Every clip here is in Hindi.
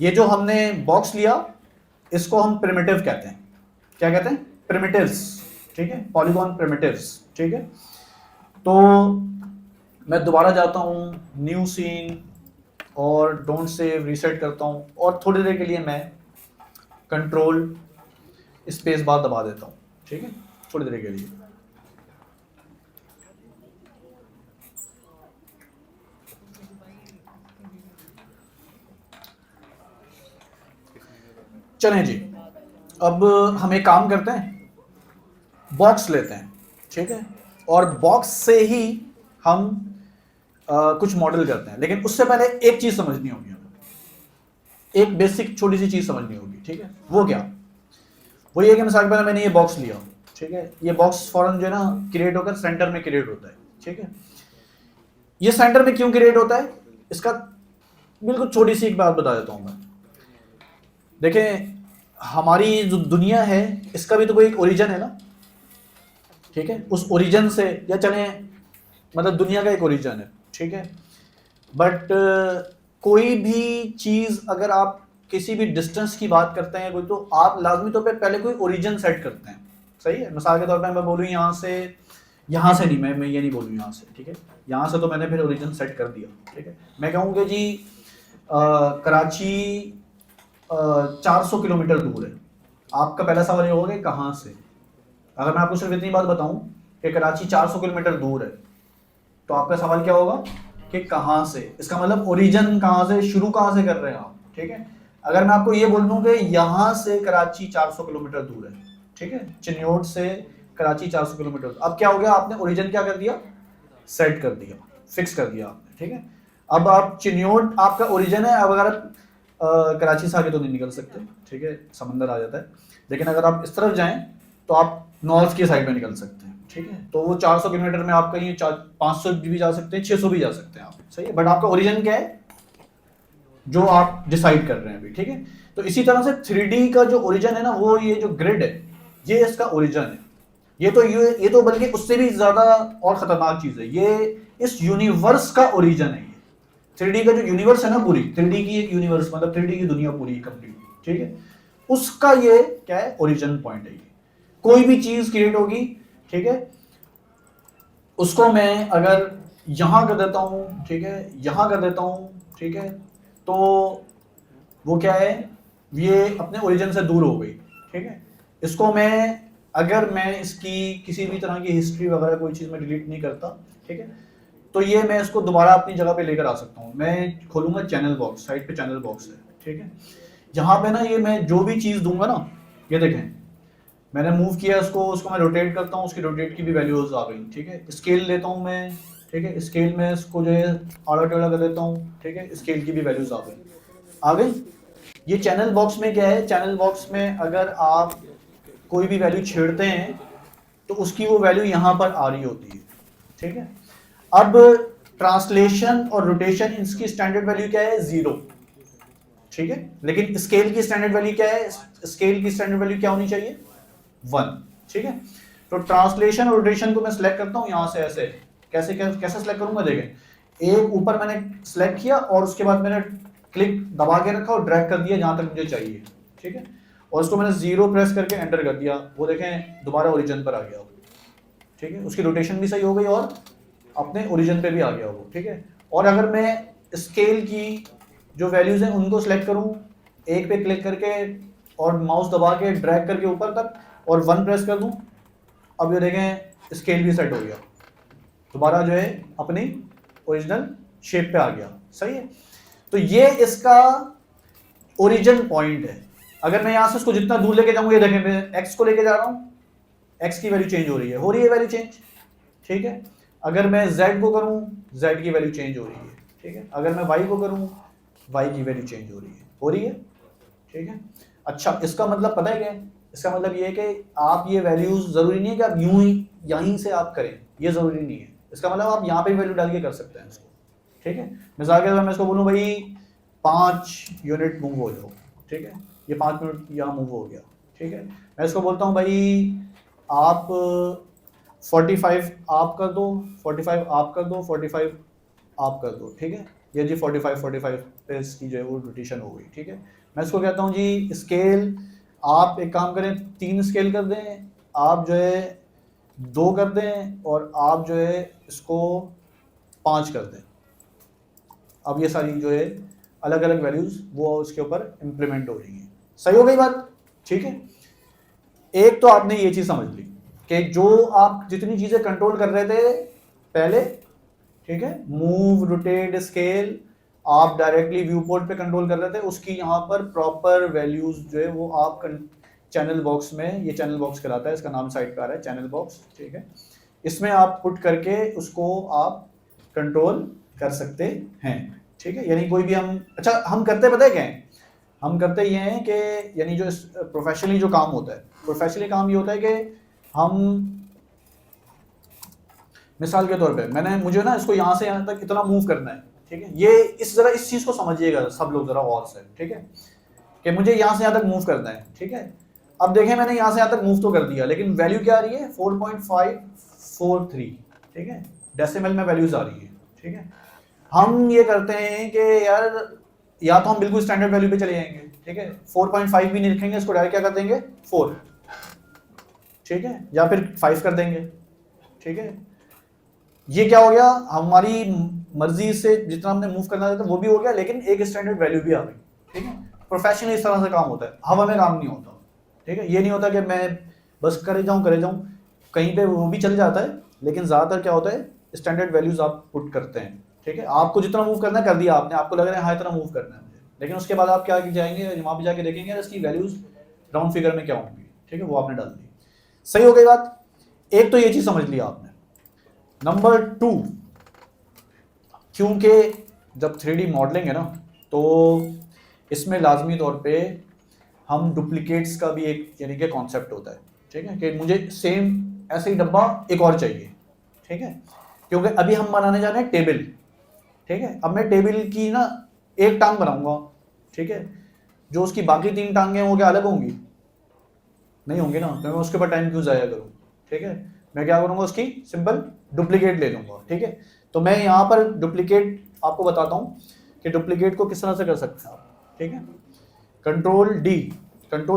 ये जो हमने बॉक्स लिया इसको हम प्रिमिटिव कहते हैं। क्या कहते हैं? प्रिमिटिव्स। ठीक है, पॉलीगॉन प्रिमिटिव्स। ठीक है, तो मैं दोबारा जाता हूँ न्यू सीन और डोंट सेव, रीसेट करता हूँ और थोड़ी देर के लिए मैं कंट्रोल स्पेस बार दबा देता हूँ। ठीक है, थोड़ी देर के लिए। चलें जी, अब हम एक काम करते हैं, बॉक्स लेते हैं। ठीक है, और बॉक्स से ही हम कुछ मॉडल करते हैं, लेकिन उससे पहले एक चीज समझनी होगी हमें, एक बेसिक छोटी सी चीज समझनी होगी। ठीक है, वो क्या? वो ये कि मिसाल के पहले मैंने ये बॉक्स लिया। ठीक है, ये बॉक्स फौरन जो है ना क्रिएट होकर सेंटर में क्रिएट होता है। ठीक है, ये सेंटर में क्यों क्रिएट होता है, इसका बिल्कुल छोटी सी एक बात बता देता हूं मैं। देखें, हमारी जो दुनिया है इसका भी तो कोई एक ओरिजिन है ना। ठीक है, उस ओरिजिन से, या चले मतलब दुनिया का एक ओरिजिन है। ठीक है, बट कोई भी चीज अगर आप किसी भी डिस्टेंस की बात करते हैं कोई, तो आप लाजमी तौर पे पहले कोई ओरिजिन सेट करते हैं। सही है, मिसाल के तौर पे मैं बोलूँ यहाँ से नहीं, मैं ये नहीं बोलूँ यहाँ से। ठीक है, यहाँ से तो मैंने फिर ओरिजिन सेट कर दिया। ठीक है, मैं कहूँगा जी कराची 400 किलोमीटर दूर है। आपका पहला सवाल ये होगा कि कहाँ से। अगर मैं आपको सिर्फ इतनी बात बताऊं कि कराची 400 किलोमीटर दूर है, तो आपका सवाल क्या होगा कि कहाँ से। इसका मतलब ओरिजिन कहाँ से, शुरू कहाँ से कर रहे हैं आप। ठीक है, अगर मैं आपको ये बोल दूं कि यहाँ से कराची 400 किलोमीटर दूर है, ठीक है, चिन्योट से कराची 400 किलोमीटर, अब क्या हो गया, आपने ओरिजिन क्या कर दिया, सेट कर दिया, फिक्स कर दिया आपने। ठीक है, अब आप चिन्योट आपका ओरिजिन है। अब अगर आप कराची से आगे तो नहीं निकल सकते। ठीक है, समंदर आ जाता है। लेकिन अगर आप इस तरफ जाएं तो आप नॉर्थ की साइड में निकल सकते हैं। ठीक है, तो वो 400 किलोमीटर में आप कहीं 500 भी जा सकते हैं, 600 भी जा सकते हैं आप। सही है, बट आपका ओरिजिन क्या है जो आप डिसाइड कर रहे हैं अभी। ठीक है, तो इसी तरह से 3D का जो ओरिजिन है ना, वो ये जो ग्रिड है, ये इसका ओरिजिन है। ये तो बल्कि उससे भी ज्यादा और खतरनाक चीज है, ये इस यूनिवर्स का ओरिजिन है। ये 3D का जो यूनिवर्स है ना, पूरी 3D की एक यूनिवर्स, मतलब 3D की दुनिया पूरी कंप्लीट। ठीक है, उसका ये क्या है, ओरिजिन पॉइंट है। ये कोई भी चीज क्रिएट होगी, ठीक है, उसको मैं अगर यहां कर देता हूं, ठीक है, यहां कर देता हूं, ठीक है, तो वो क्या है, ये अपने ओरिजिन से दूर हो गई। ठीक है, इसको मैं अगर मैं इसकी किसी भी तरह की हिस्ट्री वगैरह कोई चीज में डिलीट नहीं करता, ठीक है, तो ये मैं इसको दोबारा अपनी जगह पे लेकर आ सकता हूँ। मैं खोलूंगा चैनल बॉक्स, साइड पे चैनल बॉक्स है। ठीक है, यहाँ पे ना ये मैं जो भी चीज दूंगा ना, ये देखें मैंने मूव किया इसको, उसको मैं रोटेट करता हूँ, उसकी रोटेट की भी वैल्यूज आ गई। ठीक है, स्केल लेता हूँ मैं, ठीक है, स्केल में इसको जो है आड़ा टेढ़ा कर देता हूँ। ठीक है, स्केल की भी वैल्यूज आ गई। ये चैनल बॉक्स में क्या है, चैनल बॉक्स में अगर आप कोई भी वैल्यू छेड़ते हैं तो उसकी वो वैल्यू यहाँ पर आ रही होती है। ठीक है, अब ट्रांसलेशन और रोटेशन, इसकी स्टैंडर्ड वैल्यू क्या है, 0। ठीक है, लेकिन स्केल की स्टैंडर्ड वैल्यू क्या है, स्केल की स्टैंडर्ड वैल्यू क्या होनी चाहिए, 1। ठीक है, तो ट्रांसलेशन और रोटेशन को मैं सिलेक्ट करता हूं यहां से ऐसे। कैसे सिलेक्ट करूंगा, देखें, एक ऊपर मैंने सिलेक्ट किया और उसके बाद मैंने क्लिक दबा के रखा और ड्रैग कर दिया जहां तक मुझे चाहिए। ठीक है, और उसको मैंने 0 प्रेस करके एंटर कर दिया, वो देखें दोबारा ओरिजिन पर आ गया। ठीक है, उसकी रोटेशन भी सही हो गई और अपने ओरिजिन पे भी आ गया वो। ठीक है, और अगर मैं स्केल की जो वैल्यूज हैं उनको सिलेक्ट करूं, एक पे क्लिक करके और माउस दबा के ड्रैग करके ऊपर तक और 1 प्रेस कर दूं, अब ये देखें स्केल भी सेट हो गया, दोबारा जो है अपनी ओरिजिनल शेप पे आ गया। सही है, तो ये इसका ओरिजिन पॉइंट है। अगर मैं यहां से इसको जितना दूर लेके जाऊंगा, ये देखें मैं एक्स को लेके जा रहा हूं, एक्स की वैल्यू चेंज हो रही है वैल्यू चेंज। ठीक है, अगर मैं z को करूं, z की वैल्यू चेंज हो रही है। ठीक है, अगर मैं y को करूं, y की वैल्यू चेंज हो रही है। ठीक है, अच्छा, इसका मतलब पता है क्या है, इसका मतलब ये है कि आप ये वैल्यूज जरूरी नहीं है कि आप यूं ही यहीं से आप करें, ये जरूरी नहीं है। इसका मतलब आप यहाँ पे वैल्यू डाल के कर सकते हैं इसको। ठीक है, मिसाल के तौर पर मैं इसको बोलूँ भाई 5 यूनिट मूव हो जाओ। ठीक है, ये 5 मिनट यहाँ मूव हो गया। ठीक है, मैं इसको बोलता हूँ भाई आप 45 आप कर दो, 45 आप कर दो, 45 आप कर दो। ठीक है, ये जी 45 पे इसकी जो है वो रोटेशन हो गई, ठीक है। मैं इसको कहता हूँ जी स्केल, आप एक काम करें 3 स्केल कर दें, आप जो है 2 कर दें, और आप जो है इसको 5 कर दें। अब ये सारी जो है अलग अलग वैल्यूज वो इसके ऊपर इम्प्लीमेंट हो रही हैं। सही हो गई बात, ठीक है। एक तो आपने ये चीज समझ ली कि जो आप जितनी चीजें कंट्रोल कर रहे थे पहले, ठीक है, मूव, रोटेट, स्केल, आप डायरेक्टली व्यू पोर्ट पे कंट्रोल कर रहे थे, उसकी यहाँ पर प्रॉपर वैल्यूज जो है वो आप चैनल बॉक्स में, ये चैनल बॉक्स कहलाता है, इसका नाम साइट पे आ रहा है चैनल बॉक्स, ठीक है, इसमें आप पुट करके उसको आप कंट्रोल कर सकते हैं, ठीक है। यानी कोई भी अच्छा हम करते पता है क्या है, हम करते ये हैं कि यानी जो प्रोफेशनली जो काम होता है, प्रोफेशनली काम ये होता है कि हम, मिसाल के तौर पे मुझे ना इसको यहाँ से यहाँ तक इतना मूव करना है, ठीक है। ये इस चीज को समझिएगा सब लोग जरा गौर से, ठीक है, कि मुझे यहाँ से यहाँ तक मूव करना है, ठीक है। अब देखें मैंने यहाँ से यहाँ तक मूव तो कर दिया, लेकिन वैल्यू क्या आ रही है 4.543, ठीक है, डेसिमल में वैल्यूज आ रही है, ठीक है। हम ये करते हैं कि यार या तो हम बिल्कुल स्टैंडर्ड वैल्यू पे चले जाएंगे, ठीक है, 4.5 भी नहीं लिखेंगे, इसको डायरेक्ट क्या कर देंगे 4, ठीक है, या फिर 5 कर देंगे, ठीक है। ये क्या हो गया, हमारी मर्जी से जितना हमने मूव करना था वो भी हो गया, लेकिन एक स्टैंडर्ड वैल्यू भी आ गई, ठीक है। प्रोफेशनली इस तरह से काम होता है, हवा में काम नहीं होता, ठीक है। ये नहीं होता कि मैं बस करे जाऊं, कहीं पे वो भी चल जाता है, लेकिन ज़्यादातर क्या होता है स्टैंडर्ड वैल्यूज आप पुट करते हैं, ठीक है। आपको जितना मूव करना है कर दिया आपने, आपको लग रहा है हाँ इतना मूव करना है मुझे, लेकिन उसके बाद आप क्या जाएंगे वहाँ पे जाके देखेंगे इसकी वैल्यूज राउंड फिगर में क्या होंगी, ठीक है, वो आपने डाल दी। सही हो गई बात, एक तो ये चीज़ समझ लिया आपने। नंबर 2, क्योंकि जब 3D मॉडलिंग है ना, तो इसमें लाजमी तौर पे हम डुप्लीकेट्स का भी एक यानी कि कॉन्सेप्ट होता है, ठीक है, कि मुझे सेम ऐसे ही डब्बा एक और चाहिए, ठीक है, क्योंकि अभी हम बनाने जा रहे हैं टेबल, ठीक है। अब मैं टेबल की ना एक टांग बनाऊंगा, ठीक है, जो उसकी बाकी 3 टांगें वो क्या अलग होंगी, नहीं होंगी ना, तो मैं उसके ऊपर टाइम क्यों जाया करूँ, ठीक है। मैं क्या करूँगा उसकी सिंपल डुप्लीकेट ले लूँगा, ठीक है। तो मैं यहाँ पर डुप्लीकेट आपको बताता हूँ कि डुप्लीकेट को किस तरह से कर सकते हैं आप, ठीक है। कंट्रोल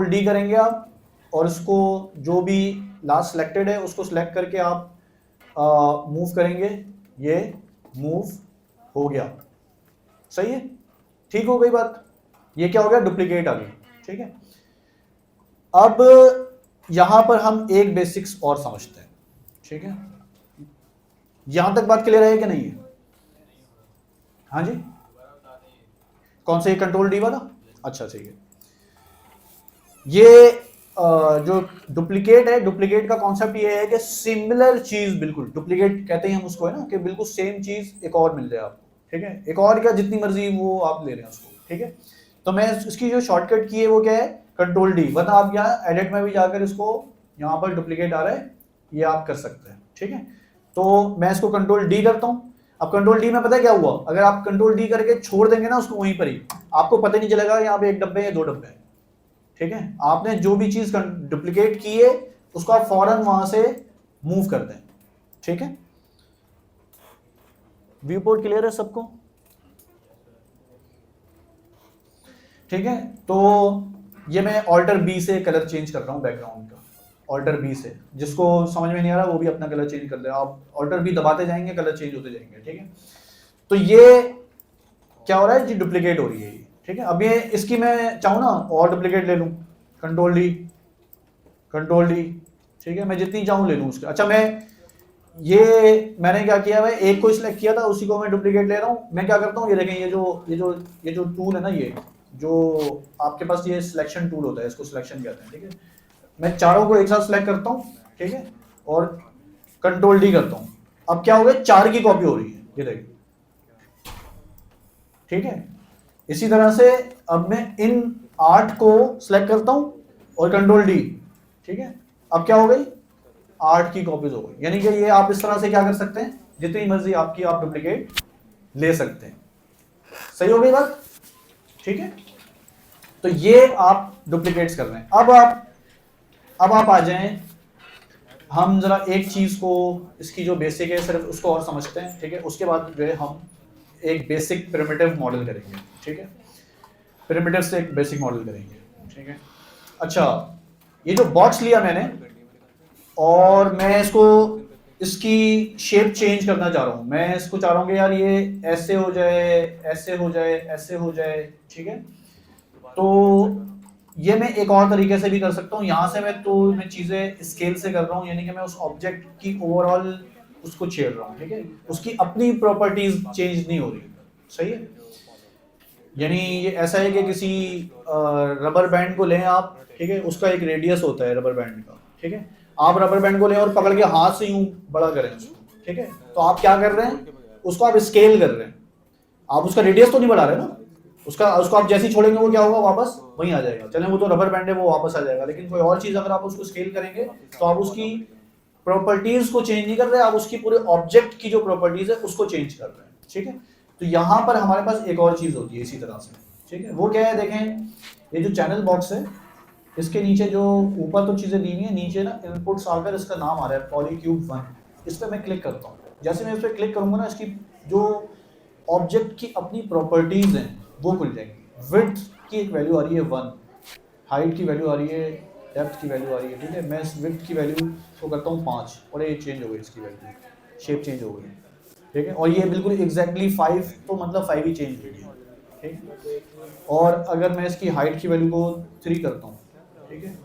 डी करेंगे आप, और उसको जो भी लास्ट सिलेक्टेड है उसको सिलेक्ट करके आप मूव करेंगे, ये मूव हो गया, सही है, ठीक हो गई बात, ये क्या हो गया डुप्लीकेट आ गई, ठीक है। अब यहां पर हम एक बेसिक्स और समझते हैं, ठीक है। यहां तक बात क्लियर है कि नहीं है? हाँ जी, कौन सा ये कंट्रोल डी वाला? अच्छा ठीक है। ये जो डुप्लीकेट है, डुप्लीकेट का कॉन्सेप्ट ये है कि सिमिलर चीज, बिल्कुल डुप्लीकेट कहते हैं हम उसको, है ना, कि बिल्कुल सेम चीज एक और मिल जाए आपको, ठीक है, एक और क्या जितनी मर्जी वो आप ले रहे हैं उसको, ठीक है। तो मैं इसकी जो शॉर्टकट की है वो क्या है कंट्रोल डी, वरना आप यहाँ एडिट में भी जाकर इसको यहाँ पर डुप्लीकेट आ रहा है ये आप कर सकते हैं, ठीक है। तो मैं इसको कंट्रोल डी करता हूँ। अब कंट्रोल डी में पता है क्या हुआ, अगर आप कंट्रोल डी करके छोड़ देंगे ना उसको वहीं पर ही, आपको पता नहीं चलेगा यहाँ पे 1 डब्बे या 2 डब्बे, ठीक है। आपने जो भी चीज डुप्लीकेट की है उसको आप फौरन वहां से मूव कर दें, ठीक है। व्यू पोर्ट क्लियर है सबको? ठीक है। तो ये मैं ऑल्टर बी से कलर चेंज कर रहा हूं बैकग्राउंड का, ऑल्टर बी से, जिसको समझ में नहीं आ रहा वो भी अपना कलर चेंज कर ले, आप ऑल्टर बी दबाते जाएंगे कलर चेंज होते जाएंगे, ठीक है। तो ये क्या हो रहा है जी, डुप्लीकेट हो रही है ये, ठीक है। अब ये इसकी मैं चाहूँ ना और डुप्लीकेट ले लूँ, कंट्रोल डी, ठीक है, मैं जितनी चाहूँ ले लूँ उसके। अच्छा मैंने क्या किया, मैं एक को सिलेक्ट किया था उसी को मैं डुप्लीकेट ले रहा हूँ। मैं क्या करता हूँ, ये देखें, ये जो टूल है ना, ये जो आपके पास ये सिलेक्शन टूल होता है, इसको सिलेक्शन कहते हैं, ठीक है। मैं चारों को एक साथ सिलेक्ट करता हूँ, ठीक है, और कंट्रोल डी करता हूँ। अब क्या हो गया, 4 की कॉपी हो रही है, ये देखिए, ठीक है। इसी तरह से अब मैं इन 8 को सिलेक्ट करता हूं और कंट्रोल डी, ठीक है। अब क्या हो गई, 8 की कॉपीज हो गई। यानी कि ये आप इस तरह से क्या कर सकते हैं, जितनी मर्जी आपकी आप डुप्लीकेट ले सकते हैं। सही हो गई बात, ठीक है। तो ये आप डुप्लीकेट्स कर रहे हैं। अब आप आ जाएं, हम जरा एक चीज को, इसकी जो बेसिक है सिर्फ उसको और समझते हैं, ठीक है। उसके बाद जो है हम एक बेसिक प्रिमिटिव मॉडल करेंगे, ठीक है, प्रिमिटिव से एक बेसिक मॉडल करेंगे, ठीक है। अच्छा, ये जो बॉक्स लिया मैंने और मैं इसको इसकी शेप चेंज करना चाह रहा हूँ, मैं इसको चाह रहा हूँ कि यार ये ऐसे हो जाए, ऐसे हो जाए, ऐसे हो जाए, ठीक है। तो ये मैं एक और तरीके से भी कर सकता हूँ, यहाँ से मैं चीज़ें स्केल से कर रहा हूँ, यानी कि मैं उस ऑब्जेक्ट की ओवरऑल उसको छेड़ रहा हूँ, ठीक है, उसकी अपनी प्रॉपर्टीज चेंज नहीं हो रही, सही है। यानी ये ऐसा है कि किसी रबर बैंड को लें आप, ठीक है, उसका एक रेडियस होता है रबर बैंड का, ठीक है, आप रबर बैंड को लें और पकड़ के हाथ से यूं बड़ा करें उसको, ठीक है, तो आप क्या कर रहे हैं, उसको आप स्केल कर रहे हैं, आप उसका रेडियस तो नहीं बढ़ा रहे ना, उसको आप जैसे ही छोड़ेंगे वो क्या होगा, वापस वहीं आ जाएगा, चले वो तो रबर बैंड है वो वापस आ जाएगा, लेकिन कोई और चीज अगर आप उसको स्केल करेंगे तो आप उसकी प्रॉपर्टीज को चेंज नहीं कर रहे, आप उसकी पूरे ऑब्जेक्ट की जो प्रॉपर्टीज है उसको चेंज कर रहे हैं, ठीक है। तो यहाँ पर हमारे पास एक और चीज होती है इसी तरह से, ठीक है, वो क्या है, देखें ये जो चैनल बॉक्स है इसके नीचे जो ऊपर तो चीजें दी हुई है, नीचे ना इनपुट्स आकर इसका नाम आ रहा है पॉलीक्यूब 1, इस पर मैं क्लिक करता हूँ, जैसे मैं इस पर क्लिक करूंगा ना इसकी जो ऑब्जेक्ट की अपनी प्रॉपर्टीज हैं वो खुल जाएंगी। विड्थ की एक वैल्यू आ रही है 1, हाइट की वैल्यू आ रही है, डेप्थ की वैल्यू आ रही है, ठीक है, मैं इस विड्थ की वैल्यू को करता हूँ 5 और ये चेंज हो गई, इसकी वैल्यू शेप चेंज हो गई, ठीक है, और ये बिल्कुल एग्जैक्टली 5 तो मतलब 5 ही चेंज हुई है, ठीक है। और अगर मैं इसकी हाइट की वैल्यू को 3 करता हूँ, ठीक है,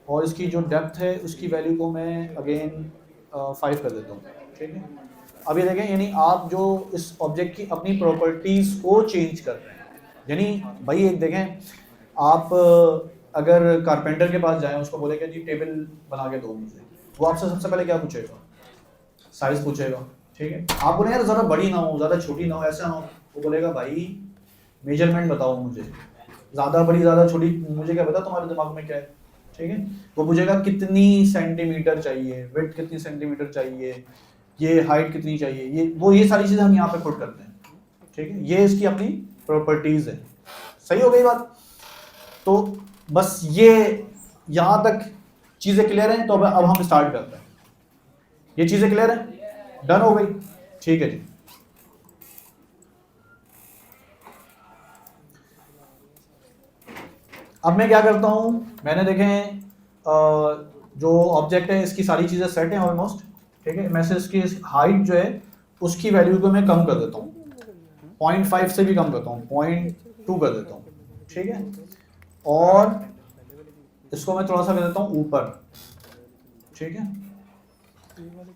और इसकी जो डेप्थ है उसकी वैल्यू को मैं अगेन 5 कर देता हूँ, ठीक है। अब ये देखें, यानी आप जो इस ऑब्जेक्ट की अपनी प्रॉपर्टीज को चेंज कर रहे हैं, यानी भाई एक देखें, आप अगर कारपेंटर के पास जाएं उसको बोले कि जी टेबल बना के दो मुझे, वो आपसे सबसे पहले क्या पूछेगा, साइज पूछेगा, ठीक है, आप बोले यार ज़रा बड़ी ना हो, ज़्यादा छोटी ना हो, ऐसा ना हो, वो बोलेगा भाई मेजरमेंट बताओ मुझे, ज़्यादा बड़ी ज़्यादा छोटी मुझे क्या पता तुम्हारे दिमाग में क्या है, ठीक है। वो पूछेगा कितनी सेंटीमीटर चाहिए, विड्थ कितनी सेंटीमीटर चाहिए, ये हाइट कितनी चाहिए, ये सारी चीज़ें हम यहाँ पे पुट करते हैं, ठीक है, ये इसकी अपनी प्रॉपर्टीज है, सही हो गई बात। तो बस ये यहाँ तक चीज़ें क्लियर हैं, तो अब हम स्टार्ट करते हैं, ये चीज़ें क्लियर हैं, डन हो गई, ठीक है जी। अब मैं क्या करता हूँ, मैंने देखें जो ऑब्जेक्ट है इसकी सारी चीज़ें सेट हैं ऑलमोस्ट, ठीक है, मैं से इसकी हाइट जो है उसकी वैल्यू को मैं कम कर देता हूँ, 0.5 से भी कम करता हूँ, 0.2 कर देता हूँ, ठीक है, और इसको मैं थोड़ा सा कर देता हूँ ऊपर, ठीक है।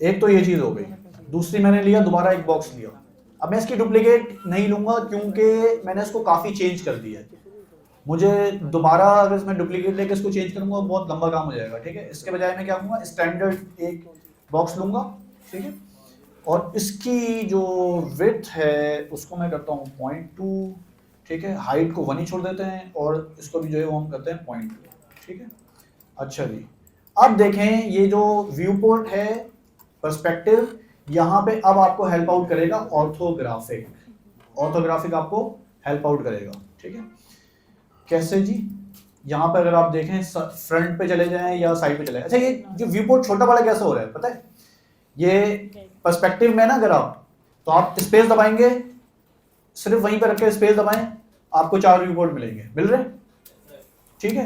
एक तो ये चीज़ हो गई, दूसरी मैंने लिया दोबारा एक बॉक्स लिया, अब मैं इसकी डुप्लीकेट नहीं लूँगा क्योंकि मैंने इसको काफ़ी चेंज कर दिया है, मुझे दोबारा अगर मैं डुप्लीकेट लेके इसको चेंज करूंगा बहुत लंबा काम हो जाएगा, ठीक है। इसके बजाय मैं क्या करूंगा, स्टैंडर्ड एक बॉक्स लूंगा, ठीक है, और इसकी जो विड्थ है उसको मैं करता हूँ 0.2, ठीक है, हाइट को 1 ही छोड़ देते हैं और इसको भी जो है वो हम करते हैं 0.2, ठीक है। अच्छा जी, अब देखें ये जो व्यू पोर्ट है पर्सपेक्टिव, यहाँ पे अब आपको हेल्प आउट करेगा ऑर्थोग्राफिक, ऑर्थोग्राफिक आपको हेल्प आउट करेगा, ठीक है। कैसे जी, यहाँ पर अगर आप देखें फ्रंट पे चले जाएं या साइड पे चले, अच्छा ये जो व्यू पोर्ट छोटा बड़ा कैसे हो रहा है पता है, ये पर्सपेक्टिव में ना अगर तो आप स्पेस दबाएंगे, सिर्फ वहीं पे रख के स्पेस दबाएं, आपको 4 व्यू पोर्ट मिलेंगे, मिल रहे, ठीक है।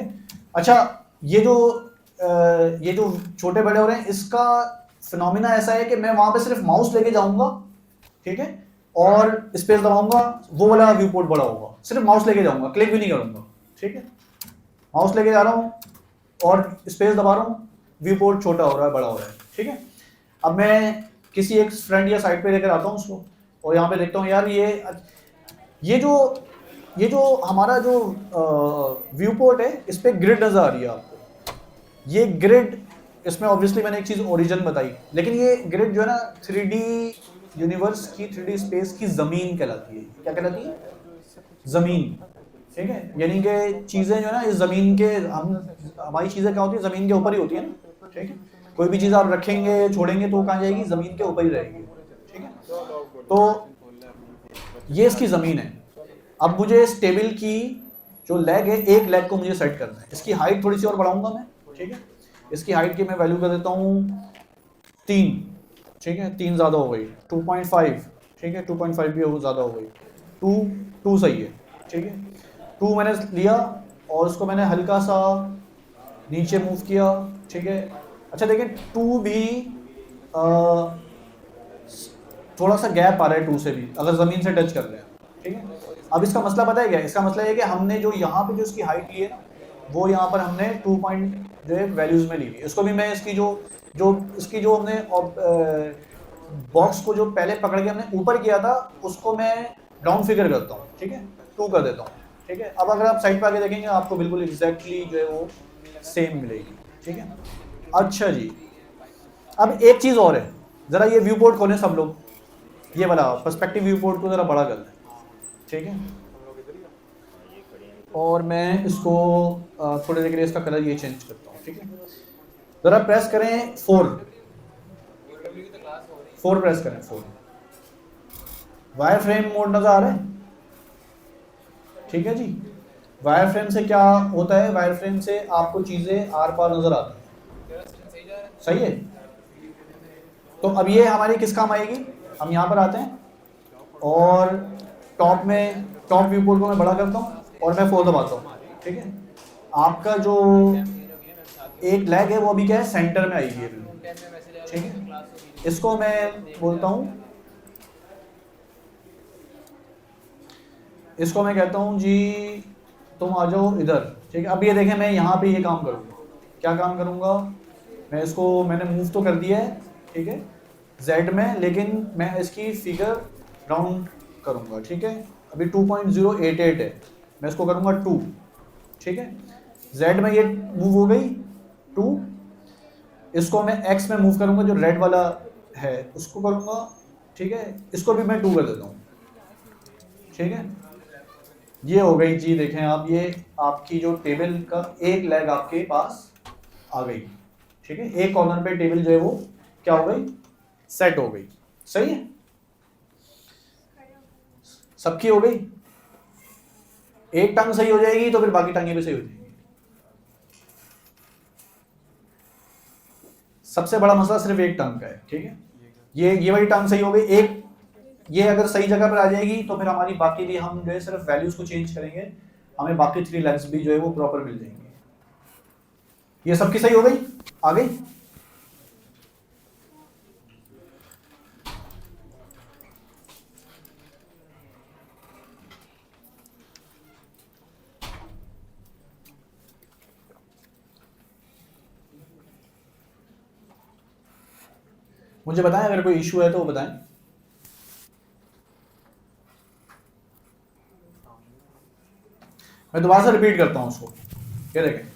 अच्छा ये जो छोटे बड़े हो रहे हैं इसका फिनोमिना ऐसा है कि मैं वहां पे सिर्फ माउस लेके जाऊंगा, ठीक है, और स्पेस दबाऊंगा, वो वाला व्यू पोर्ट बड़ा होगा, सिर्फ माउस लेके जाऊंगा, क्लिक भी नहीं करूंगा, ठीक है, माउस लेके जा रहा हूँ और स्पेस दबा रहा हूँ, व्यू पोर्ट छोटा हो रहा है बड़ा हो रहा है, ठीक है। अब मैं किसी एक फ्रंट या साइड पे लेकर आता हूँ उसको और यहाँ पे देखता हूँ यार ये जो हमारा जो व्यू पोर्ट है इस पे ग्रिड नजर आ रही है आपको, ये ग्रिड, इसमें ऑब्वियसली मैंने एक चीज ओरिजिन बताई, लेकिन ये ग्रिड जो है ना 3D यूनिवर्स की, 3D स्पेस की जमीन कहलाती है, क्या कहलाती है, जमीन, ठीक है, यानी कि चीजें जो है ना इस जमीन के, हमारी चीजें क्या होती है जमीन के ऊपर ही होती है ना, ठीक है, कोई भी चीज आप रखेंगे छोड़ेंगे तो कहाँ जाएगी, जमीन के ऊपर ही रहेगी, ठीक है। तो ये इसकी जमीन है, अब मुझे इस टेबल की जो लेग है, एक लेग को मुझे सेट करना है, इसकी हाइट थोड़ी सी और बढ़ाऊंगा मैं, ठीक है, इसकी हाइट की मैं वैल्यू कर देता हूँ 3, ठीक है, 3 ज्यादा हो गई, 2.5, ठीक है, 2.5 भी हो ज़्यादा हो गई, 2 सही है, ठीक है। 2 मैंने लिया और उसको मैंने हल्का सा नीचे मूव किया, ठीक है। अच्छा देखिए 2 भी थोड़ा सा गैप आ रहा है 2 से भी, अगर ज़मीन से टच कर रहे हैं, ठीक है। अब इसका मसला पता है क्या है? इसका मसला ये है कि हमने जो यहाँ पे जो इसकी हाइट ली है ना, वो यहाँ पर हमने 2 पॉइंट जो है वैल्यूज़ में ली हुई है। इसको भी मैं इसकी जो जो इसकी जो हमने बॉक्स को जो पहले पकड़ के हमने ऊपर किया था, उसको मैं राउंड फिगर करता हूँ, ठीक है, 2 कर देता हूँ, ठीक है। अब अगर आप साइड पे आके देखेंगे आपको बिल्कुल एग्जैक्टली जो है वो सेम मिलेगी, ठीक है। अच्छा जी, अब एक चीज़ और है, ज़रा ये व्यू पोर्ट खोलें सब लोग, ये वाला पर्सपेक्टिव व्यू पोर्ट को ज़रा बड़ा कर दें, ठीक है। और मैं इसको थोड़ी देर के लिए इसका कलर ये चेंज करता हूँ, ठीक है। ज़रा प्रेस करें 4 प्रेस करें 4। वायर फ्रेम मोड नज़र आ रहा है, ठीक है जी। वायर फ्रेम से क्या होता है, वायर फ्रेम से आपको चीज़ें आर पार नज़र आती हैं, सही है। तो अब ये हमारी किस काम आएगी, हम यहाँ पर आते हैं और टॉप व्यू पोर्ट को मैं बड़ा करता हूँ और मैं 4 दबाता हूँ, ठीक है। आपका जो एक लेग है वो अभी क्या है, सेंटर में आएगी, ठीक है। इसको मैं बोलता हूँ, इसको मैं कहता हूँ जी तुम आ जाओ इधर, ठीक है। अब ये देखें मैं यहाँ पे ये काम करूँगा, क्या काम करूँगा, मैं इसको मैंने मूव तो कर दिया है, ठीक है, Z में, लेकिन मैं इसकी फिगर राउंड करूँगा, ठीक है। अभी 2.088 है, मैं इसको करूँगा 2, ठीक है। Z में ये मूव हो गई 2, इसको मैं X में मूव करूँगा, जो रेड वाला है उसको करूँगा, ठीक है। इसको भी मैं 2 कर देता हूँ, ठीक है। ये हो गई जी, देखें आप, ये आपकी जो टेबल का एक लेग आपके पास आ गई, ठीक है। एक कॉर्नर पे टेबल जो है वो क्या हो गई, सेट हो गई, सही है। सबकी हो गई, एक टांग सही हो जाएगी तो फिर बाकी टांगे भी सही हो जाएगी। सबसे बड़ा मसला सिर्फ एक टांग का है, ठीक है। ये वाली टांग सही हो गई, एक ये अगर सही जगह पर आ जाएगी तो फिर हमारी बाकी भी, हम जो है सिर्फ वैल्यूज को चेंज करेंगे, हमें बाकी 3 लेग्स भी जो है वो प्रॉपर मिल जाएंगे। ये सबकी सही हो गई, आ गई। मुझे बताएं अगर कोई इशू है तो बताएं। मैं दोबारा से रिपीट करता हूं उसको, ये देखें,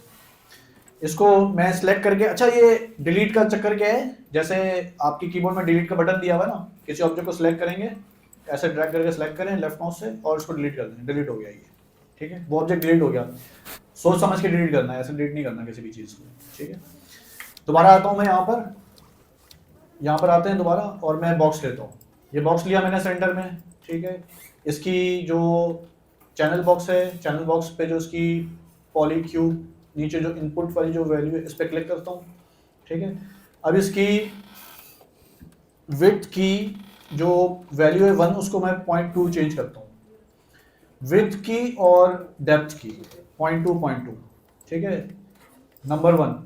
इसको मैं सिलेक्ट करके, अच्छा ये डिलीट का चक्कर क्या है, जैसे आपकी कीबोर्ड में डिलीट का बटन दिया हुआ है ना, किसी ऑब्जेक्ट को सिलेक्ट करेंगे, ऐसे ड्रैग करके सिलेक्ट करें लेफ्ट माउस से और इसको डिलीट कर दें, डिलीट हो गया ये, ठीक है। वो ऑब्जेक्ट डिलीट हो गया, सोच समझ के डिलीट करना है, ऐसे डिलीट नहीं करना किसी भी चीज़ को, ठीक है। दोबारा आता हूँ मैं यहाँ पर आते हैं दोबारा और मैं बॉक्स लेता हूँ, ये बॉक्स लिया मैंने सेंटर में, ठीक है। इसकी जो चैनल बॉक्स है, चैनल बॉक्स पे जो इसकी पॉली क्यूब नीचे जो इनपुट वाली जो वैल्यू है इस पर क्लिक करता हूँ, ठीक है। अब इसकी विड्थ की जो वैल्यू है 1, उसको मैं 0.2 चेंज करता हूँ, विड्थ की और डेप्थ की 0.2, ठीक है, नंबर 1।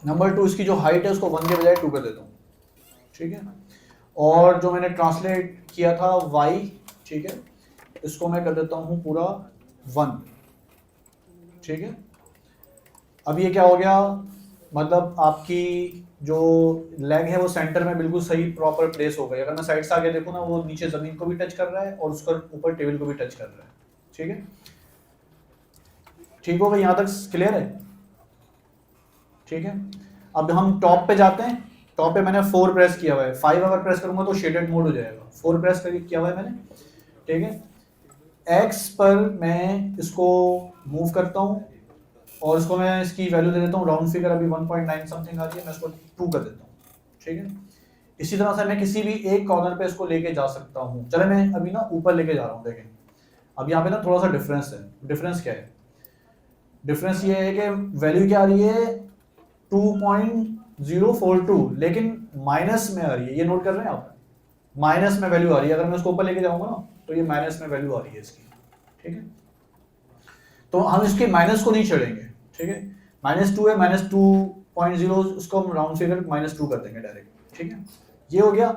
नंबर 2 इसकी जो हाइट है उसको 1 के बजाय 2 कर देता हूँ, ठीक है। और जो मैंने ट्रांसलेट किया था y, ठीक है, इसको मैं कर देता हूँ पूरा 1, ठीक है। अब ये क्या हो गया, मतलब आपकी जो लेग है वो सेंटर में बिल्कुल सही प्रॉपर प्लेस हो गई। अगर मैं साइड से आगे देखूँ ना, वो नीचे ज़मीन को भी टच कर रहा है और उसका ऊपर टेबल को भी टच कर रहा है, ठीक है। ठीक हो गई, यहाँ तक क्लियर है, ठीक है। अब हम टॉप पे जाते हैं, टॉप पे मैंने 4 प्रेस किया हुआ है, 5 अगर प्रेस करूंगा तो शेडेड मोड हो जाएगा, 4 प्रेस किया हुआ है मैंने, ठीक है। एक्स पर मैं इसको मूव करता हूँ और इसको मैं इसकी वैल्यू दे देता हूँ, राउंड फिगर अभी 1.9 समथिंग आ रही है, मैं इसको 2 कर देता हूँ, ठीक है। इसी तरह से मैं किसी भी एक कॉर्नर पे इसको लेके जा सकता हूँ। चले मैं अभी ना ऊपर लेके जा रहा हूँ, देखें अब यहाँ पे ना थोड़ा सा डिफरेंस है। डिफरेंस क्या है, डिफरेंस ये है कि वैल्यू क्या आ रही है 2.042, लेकिन माइनस में आ रही है, ये नोट कर रहे हैं आप, माइनस में वैल्यू आ रही है, अगर मैं उसको ऊपर लेके जाऊंगा ना तो ये माइनस में वैल्यू आ रही है इसकी, ठीक है। तो हम इसके माइनस को नहीं छेड़ेंगे, ठीक है। -2 है, -2.0 उसको हम राउंड फिगर -2 कर देंगे डायरेक्ट, ठीक है। ये हो गया।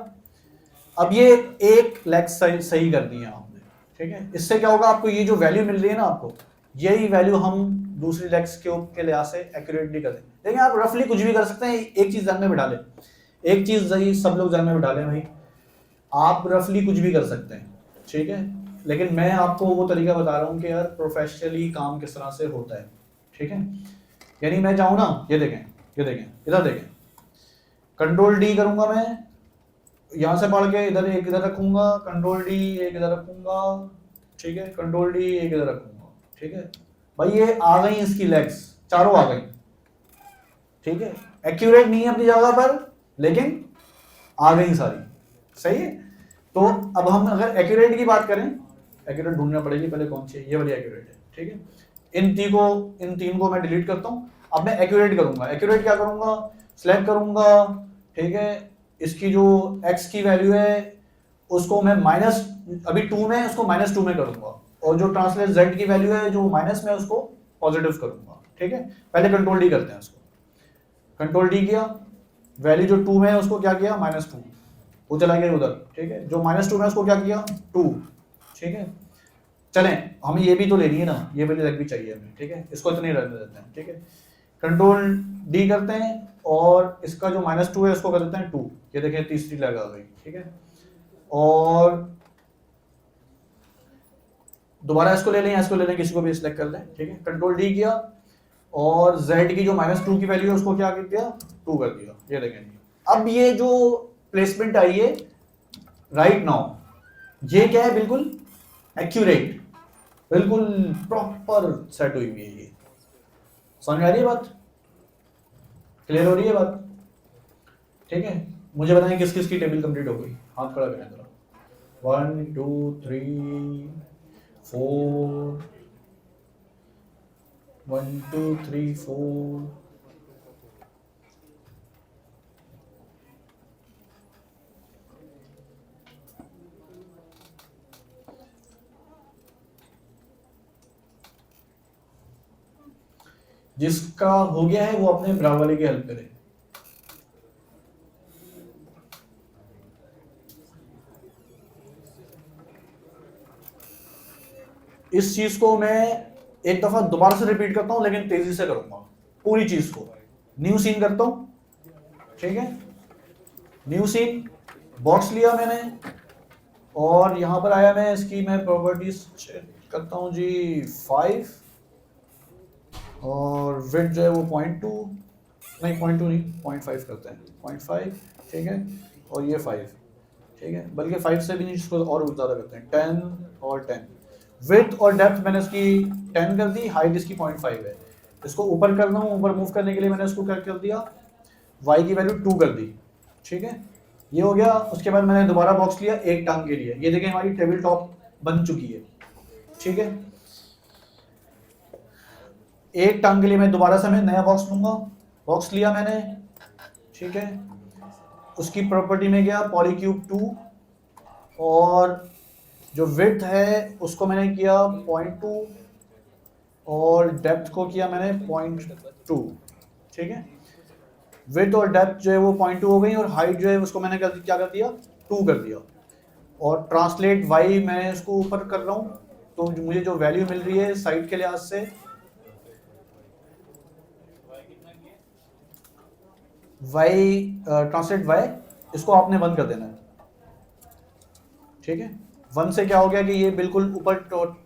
अब ये एक लेग सही कर दी है हमने, ठीक है। इससे क्या होगा, आपको ये जो वैल्यू मिल रही है ना आपको, यही वैल्यू हम दूसरी लेग्स के लिहाज से एक्यूरेटली कर देंगे। देखिए आप रफली कुछ भी कर सकते हैं, एक चीज ध्यान में बिठा लें, एक चीज सब लोग ध्यान में बिठा लें भाई, आप रफली कुछ भी कर सकते हैं, ठीक है। लेकिन मैं आपको वो तरीका बता रहा हूँ कि यार प्रोफेशनली काम किस तरह से होता है, ठीक है। यानी मैं चाहूँ ना, ये देखें, ये देखें, इधर देखें, Ctrl+D करूंगा मैं, यहां से पढ़ के इधर एक इधर रखूंगा, Ctrl+D एक इधर रखूंगा, ठीक है, Ctrl+D एक इधर रखूंगा, ठीक है। भाई ये आ गई इसकी लेग्स, चारों आ गई, ठीक है। एक्यूरेट नहीं है अपनी जगह पर, लेकिन आ गई सारी, सही है। तो अब हम अगर एक्यूरेट की बात करें, एक्यूरेट ढूंढना पड़ेगी पहले कौन सी है, ये वाली एक्यूरेट है, ठीक है। इन तीन को मैं डिलीट करता हूं। अब मैं एक्यूरेट करूंगा, एक्यूरेट क्या करूंगा, सिलेक्ट करूंगा, ठीक है। इसकी जो x की वैल्यू है उसको मैं माइनस, अभी 2 में, उसको -2 में करूंगा, और जो ट्रांसलेट z की वैल्यू है जो माइनस में उसको पॉजिटिव करूंगा, ठीक है। पहले Ctrl+D करते हैं उसको, Ctrl+D किया, वैल्यू जो 2 में है उसको क्या किया, -2, वो चला गया उधर, ठीक है। जो -2 में उसको क्या किया, 2, ठीक है। चलें, हमें ये भी तो लेनी है ना, ये वाली लेग भी चाहिए हमें, ठीक है। इसको इतने रहने देते हैं, ठीक है। Ctrl+D करते हैं, और इसका जो -2 है उसको कर देते हैं 2, ये देखें तीसरी लेग आ गई, ठीक है। और दोबारा इसको ले लें, इसको ले लें, किसी को भी सिलेक्ट कर लें, ठीक है। Ctrl+D किया, और z की जो -2 की वैल्यू है उसको क्या कर दिया, 2 कर दिया, ये देखें। अब ये जो प्लेसमेंट आई है राइट नाउ, ये क्या है, बिल्कुल एक्यूरेट, बिल्कुल प्रॉपर सेट हुई हुई है। ये समझ आ रही है बात, क्लियर हो रही है बात, ठीक है। मुझे बताएं किस किस की टेबल कंप्लीट हो गई, हाथ खड़ा करें जरा। 1 2 3 4, 1 2 3 4, जिसका हो गया है वो अपने ब्राउज़र वाले की हेल्प करे। इस चीज को मैं एक दफा दोबारा से रिपीट करता हूं, लेकिन तेजी से करूंगा पूरी चीज को। न्यू सीन करता हूं, ठीक है। न्यू सीन, बॉक्स लिया मैंने, और यहां पर आया मैं, इसकी मैं प्रॉपर्टीज चेक करता हूं जी, 5, और विड्थ जो है वो 0.2, नहीं 0.2 नहीं, 0.5 करते हैं, 0.5, ठीक है। और ये 5, ठीक है, बल्कि 5 से भी नहीं, इसको और ज़्यादा करते हैं, 10 और 10। विड्थ और डेप्थ मैंने इसकी 10 कर दी, हाइट इसकी 0.5 है। इसको ऊपर करना हूँ, ऊपर मूव करने के लिए मैंने इसको क्या कर दिया, y की वैल्यू 2 कर दी, ठीक है। ये हो गया। उसके बाद मैंने दोबारा बॉक्स लिया एक टांग के लिए, ये देखें हमारी टेबल टॉप बन चुकी है, ठीक है। एक टांग के लिए मैं दोबारा से मैं नया बॉक्स लूंगा, बॉक्स लिया मैंने, ठीक है। उसकी प्रॉपर्टी में गया पॉलीक्यूब 2, और जो विड्थ है उसको मैंने किया 0.2, और डेप्थ को किया मैंने 0.2, ठीक है। विड्थ और डेप्थ जो है वो 0.2 हो गई, और हाइट जो है उसको मैंने क्या कर दिया, 2 कर दिया। और ट्रांसलेट y मैं इसको ऊपर कर रहा हूँ, तो मुझे जो वैल्यू मिल रही है साइड के लिहाज से, y ट्रांसलेट y, इसको आपने 1 कर देना है, ठीक है। 1 से क्या हो गया कि ये बिल्कुल ऊपर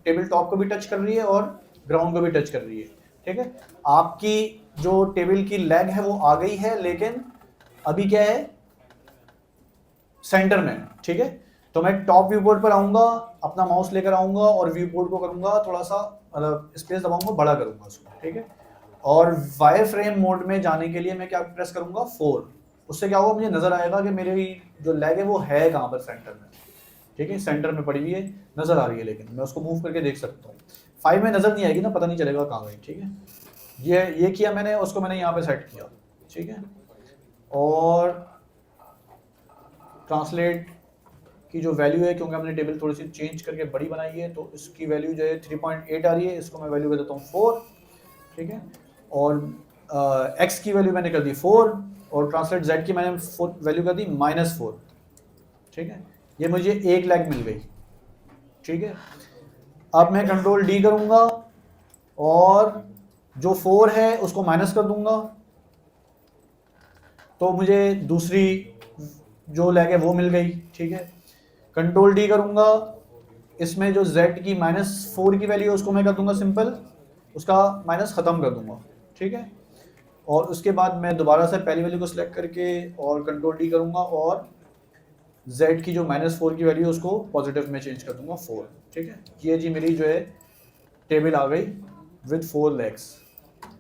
टेबल टॉप को भी टच कर रही है और ग्राउंड को भी टच कर रही है, ठीक है। आपकी जो टेबल की लेग है वो आ गई है, लेकिन अभी क्या है, सेंटर में, ठीक है। तो मैं टॉप व्यू बोर्ड पर आऊंगा, अपना माउस लेकर आऊंगा, और व्यू बोर्ड को करूंगा थोड़ा सा, मतलब स्पेस दबाऊंगा, बड़ा करूंगा उसको, ठीक है। और वायर फ्रेम मोड में जाने के लिए मैं क्या प्रेस करूंगा, 4। उससे क्या होगा, मुझे नजर आएगा कि मेरी जो लेग है वो है कहाँ पर, सेंटर में, ठीक है। सेंटर में पड़ी हुई है, नजर आ रही है, लेकिन मैं उसको मूव करके देख सकता हूँ। 5 में नजर नहीं आएगी ना, पता नहीं चलेगा कहाँ गई, ठीक है। ये किया मैंने, उसको मैंने यहाँ पे सेट किया, ठीक है। और ट्रांसलेट की जो वैल्यू है, क्योंकि हमने टेबल थोड़ी सी चेंज करके बड़ी बनाई है, तो इसकी वैल्यू जो है 3.8 आ रही है, इसको मैं वैल्यू कर देता हूँ 4, ठीक है। और x की वैल्यू मैंने कर दी 4, और ट्रांसलेट z की मैंने वैल्यू कर दी -4, ठीक है। ये मुझे 1 लैग मिल गई, ठीक है। अब मैं कंट्रोल डी करूंगा और जो 4 है उसको माइनस कर दूंगा, तो मुझे दूसरी जो लैग है वो मिल गई, ठीक है। कंट्रोल डी करूंगा, इसमें जो z की -4 की वैल्यू है उसको मैं कर दूंगा सिंपल, उसका माइनस ख़त्म कर दूंगा, ठीक है। और उसके बाद मैं दोबारा से पहली वैल्यू को सिलेक्ट करके और कंट्रोल डी करूंगा, और z की जो -4 की वैल्यू है उसको पॉजिटिव में चेंज कर दूंगा 4, ठीक है। ये जी मेरी जो है टेबल आ गई विद 4 लेग्स।